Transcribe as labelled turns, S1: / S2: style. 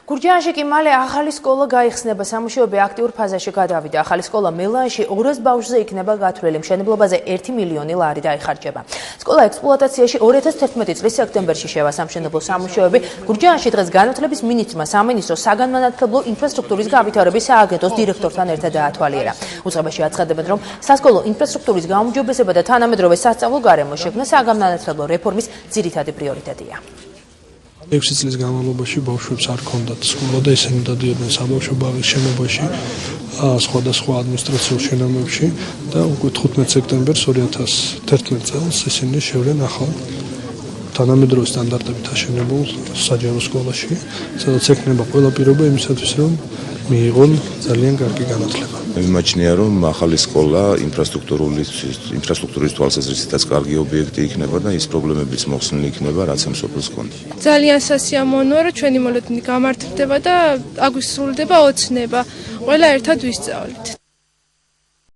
S1: გურჯაანში კი მალე ახალი სკოლა გაიხსნება, სამუშაოები აქტიურ ფაზაში გადავიდა. ახალი სკოლა მილანში 200 ბავშვზე იქნება გათვლილი, მშენებლობაზე 1 მილიონი ლარი დაიხარჯება. სკოლა ექსპლუატაციაში 2011 წლის სექტემბერში შევა. სამშენებლო სამუშაოები გურჯაანში დღეს განათლების მინისტრმა სამინისტროს საგანმანათლებლო ინფრასტრუქტურის გავითარების სააგენტოს დირექტორთან ერთად დაათვალიერა. უწყებაში აცხადებენ, რომ სასკოლო ინფრასტრუქტურის გაუმჯობესება და თანამედროვე სასწავლო გარემო შექმნა საგანმანათლებლო რეფორმის ძირითადი პრიორიტეტია.
S2: 6 წლის განმავლობაში ბავშვებს არ ჰქონდათ სკოლა და ისინი დადიოდნენ საბავშვო ბაღის შენობაში, სხვადასხვა ადმინისტრაციულ შენობებში და უკვე 15 სექტემბერს 2011 წელს ისინი შევლენ ახალ თანამედროვე სტანდარტებით აშენებულ საჯარო სკოლაში, სადაც ექნება ყველა პირობა იმისათვის, რომ მიიღონ ძალიან კარგი განათლება.
S3: Მიმაჩნია, რომ ახალი სკოლა ინფრასტრუქტურის თვალსაზრისითაც კარგი ობიექტი იქნება და ის პრობლემებიც მოხსნილი იქნება, რაც ამ სოფელს ჰქონდა.
S4: ძალიან სასიამოვნოა, რომ ჩვენი მოლოდინი გამართლდება და აგვისრულდება ოცნება. ყველა ერთად ვისწავლით.